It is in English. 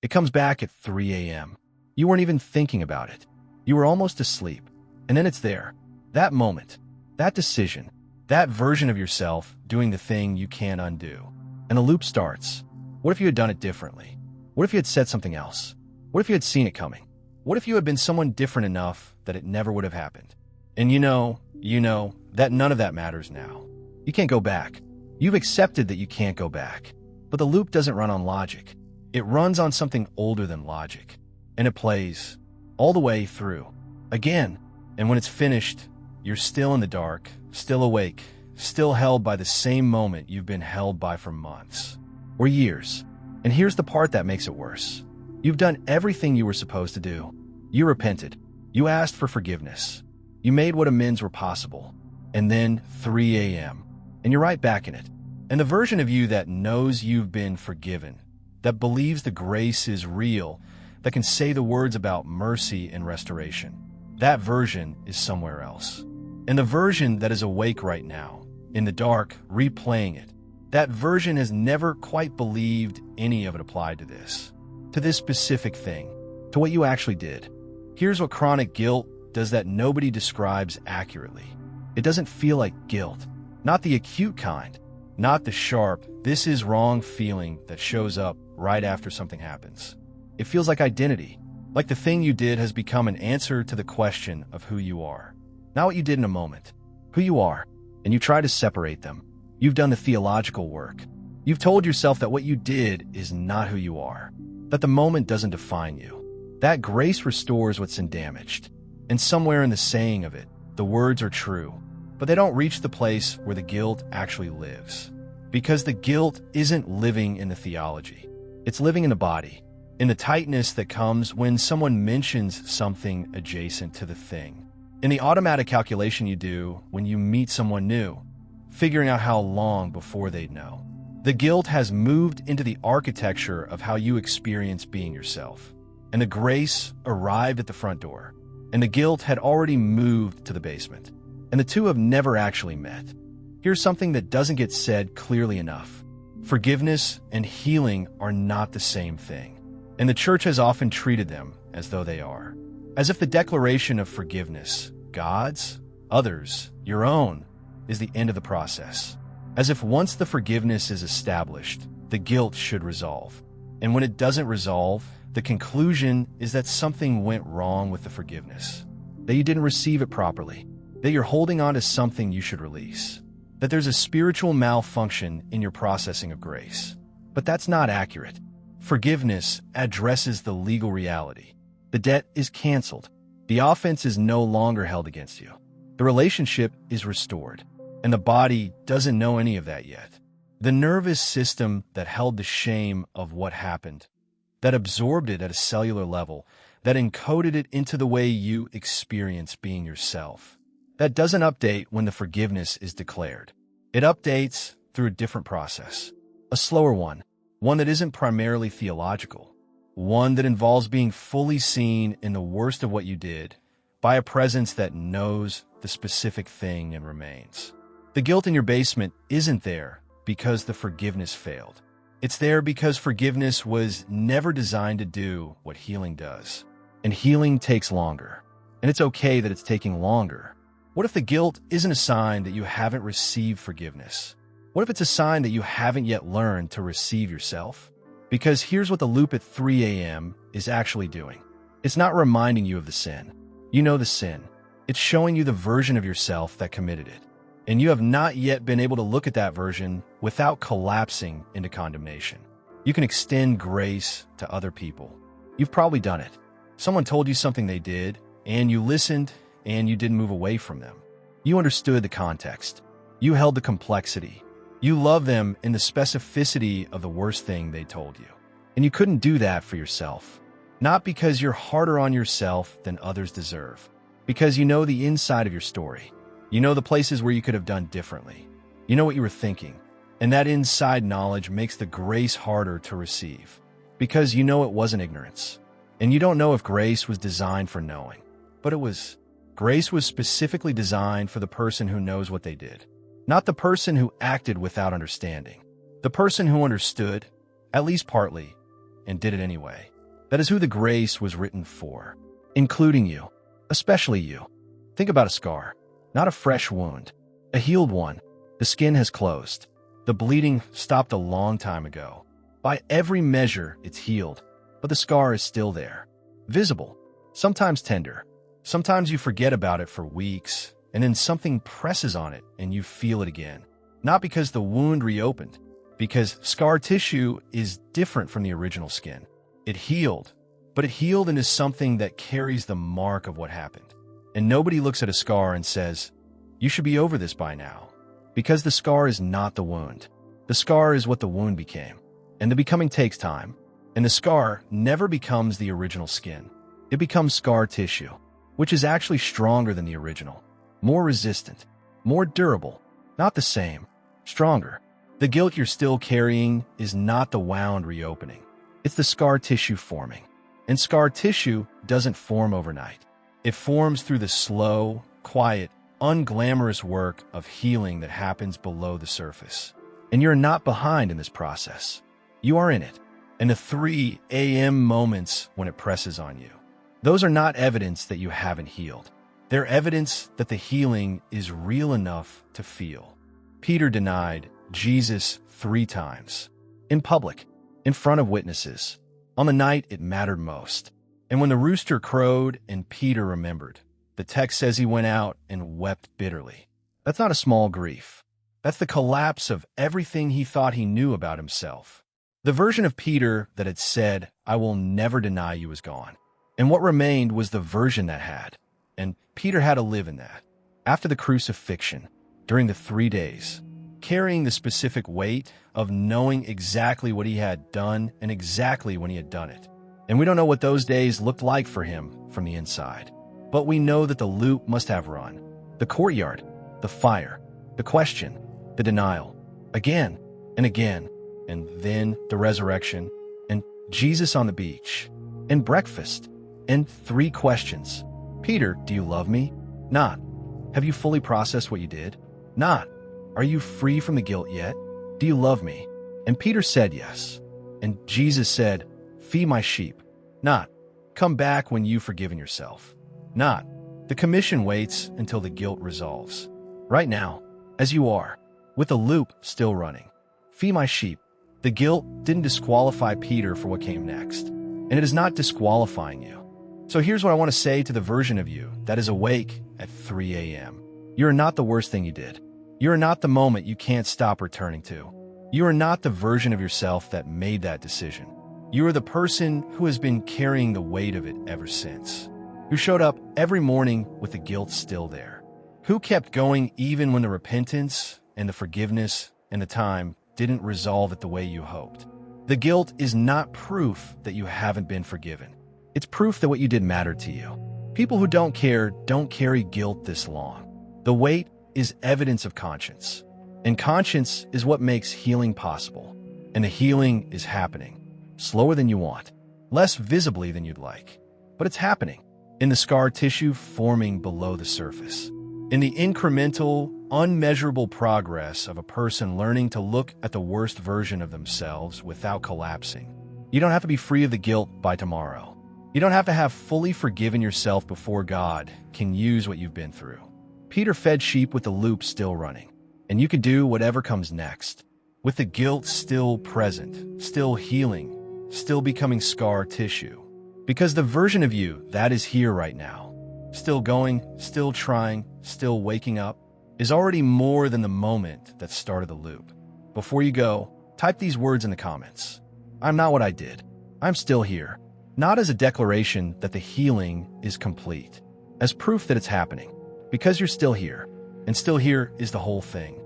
It comes back at 3 a.m. You weren't even thinking about it. You were almost asleep. And then it's there. That moment, that decision, that version of yourself doing the thing you can't undo. And the loop starts. What if you had done it differently? What if you had said something else? What if you had seen it coming? What if you had been someone different enough that it never would have happened? And you know that none of that matters now. You can't go back. You've accepted that you can't go back. But the loop doesn't run on logic. It runs on something older than logic. And it plays all the way through. Again. And when it's finished, you're still in the dark, still awake, still held by the same moment you've been held by for months. Or years. And here's the part that makes it worse. You've done everything you were supposed to do. You repented. You asked for forgiveness. You made what amends were possible. And then 3 a.m. And you're right back in it. And the version of you that knows you've been forgiven, that believes the grace is real, that can say the words about mercy and restoration, that version is somewhere else. And the version that is awake right now, in the dark, replaying it, that version has never quite believed any of it applied to this specific thing, to what you actually did. Here's what chronic guilt does that nobody describes accurately. It doesn't feel like guilt, not the acute kind, not the sharp, this is wrong feeling that shows up right after something happens. It feels like identity, like the thing you did has become an answer to the question of who you are. Not what you did in a moment, who you are, and you try to separate them. You've done the theological work. You've told yourself that what you did is not who you are, that the moment doesn't define you, that grace restores what's been damaged. And somewhere in the saying of it, the words are true, but they don't reach the place where the guilt actually lives. Because the guilt isn't living in the theology. It's living in the body, in the tightness that comes when someone mentions something adjacent to the thing, in the automatic calculation you do when you meet someone new, figuring out how long before they'd know. The guilt has moved into the architecture of how you experience being yourself. And the grace arrived at the front door, and the guilt had already moved to the basement. And the two have never actually met. Here's something that doesn't get said clearly enough. Forgiveness and healing are not the same thing. And the church has often treated them as though they are. As if the declaration of forgiveness, God's, others, your own, is the end of the process. As if once the forgiveness is established, the guilt should resolve. And when it doesn't resolve, the conclusion is that something went wrong with the forgiveness, that you didn't receive it properly, that you're holding on to something you should release, that there's a spiritual malfunction in your processing of grace. But that's not accurate. Forgiveness addresses the legal reality. The debt is canceled. The offense is no longer held against you. The relationship is restored. And the body doesn't know any of that yet. The nervous system that held the shame of what happened, that absorbed it at a cellular level, that encoded it into the way you experience being yourself, that doesn't update when the forgiveness is declared. It updates through a different process, a slower one that isn't primarily theological, one that involves being fully seen in the worst of what you did by a presence that knows the specific thing and remains. The guilt in your basement isn't there because the forgiveness failed. It's there because forgiveness was never designed to do what healing does. And healing takes longer. And it's okay that it's taking longer. What if the guilt isn't a sign that you haven't received forgiveness? What if it's a sign that you haven't yet learned to receive yourself? Because here's what the loop at 3 a.m. is actually doing. It's not reminding you of the sin. You know the sin. It's showing you the version of yourself that committed it. And you have not yet been able to look at that version without collapsing into condemnation. You can extend grace to other people. You've probably done it. Someone told you something they did, and you listened, and you didn't move away from them. You understood the context. You held the complexity. You loved them in the specificity of the worst thing they told you. And you couldn't do that for yourself. Not because you're harder on yourself than others deserve. Because you know the inside of your story. You know the places where you could have done differently. You know what you were thinking. And that inside knowledge makes the grace harder to receive. Because you know it wasn't ignorance. And you don't know if grace was designed for knowing. But it was. Grace was specifically designed for the person who knows what they did. Not the person who acted without understanding. The person who understood, at least partly, and did it anyway. That is who the grace was written for, including you, especially you. Think about a scar, not a fresh wound, a healed one. The skin has closed. The bleeding stopped a long time ago. By every measure, it's healed, but the scar is still there, visible, sometimes tender. Sometimes you forget about it for weeks, and then something presses on it and you feel it again. Not because the wound reopened, because scar tissue is different from the original skin. It healed, but it healed into something that carries the mark of what happened. And nobody looks at a scar and says, "You should be over this by now." Because the scar is not the wound. The scar is what the wound became. And the becoming takes time. And the scar never becomes the original skin. It becomes scar tissue, which is actually stronger than the original, more resistant, more durable, not the same, stronger. The guilt you're still carrying is not the wound reopening. It's the scar tissue forming. And scar tissue doesn't form overnight. It forms through the slow, quiet, unglamorous work of healing that happens below the surface. And you're not behind in this process. You are in it. And the 3 a.m. moments when it presses on you, those are not evidence that you haven't healed. They're evidence that the healing is real enough to feel. Peter denied Jesus 3 times. In public, in front of witnesses, on the night it mattered most. And when the rooster crowed and Peter remembered, the text says he went out and wept bitterly. That's not a small grief. That's the collapse of everything he thought he knew about himself. The version of Peter that had said, "I will never deny you," was gone. And what remained was the version that had. And Peter had to live in that. After the crucifixion, during the 3 days, carrying the specific weight of knowing exactly what he had done and exactly when he had done it. And we don't know what those days looked like for him from the inside. But we know that the loop must have run. The courtyard, the fire, the question, the denial, again and again, and then the resurrection, and Jesus on the beach, and breakfast, and 3 questions. Peter, do you love me? Not. Have you fully processed what you did? Not. Are you free from the guilt yet? Do you love me? And Peter said yes. And Jesus said, "Feed my sheep." Not. Come back when you've forgiven yourself. Not. The commission waits until the guilt resolves. Right now, as you are, with the loop still running. Feed my sheep. The guilt didn't disqualify Peter for what came next. And it is not disqualifying you. So here's what I want to say to the version of you that is awake at 3 a.m. You are not the worst thing you did. You are not the moment you can't stop returning to. You are not the version of yourself that made that decision. You are the person who has been carrying the weight of it ever since. Who showed up every morning with the guilt still there. Who kept going even when the repentance and the forgiveness and the time didn't resolve it the way you hoped. The guilt is not proof that you haven't been forgiven. It's proof that what you did mattered to you. People who don't care don't carry guilt this long. The weight is evidence of conscience. And conscience is what makes healing possible. And the healing is happening. Slower than you want. Less visibly than you'd like. But it's happening. In the scar tissue forming below the surface. In the incremental, unmeasurable progress of a person learning to look at the worst version of themselves without collapsing. You don't have to be free of the guilt by tomorrow. You don't have to have fully forgiven yourself before God can use what you've been through. Peter fed sheep with the loop still running, and you could do whatever comes next. With the guilt still present, still healing, still becoming scar tissue. Because the version of you that is here right now, still going, still trying, still waking up, is already more than the moment that started the loop. Before you go, type these words in the comments. I'm not what I did. I'm still here. Not as a declaration that the healing is complete, as proof that it's happening. Because you're still here, and still here is the whole thing.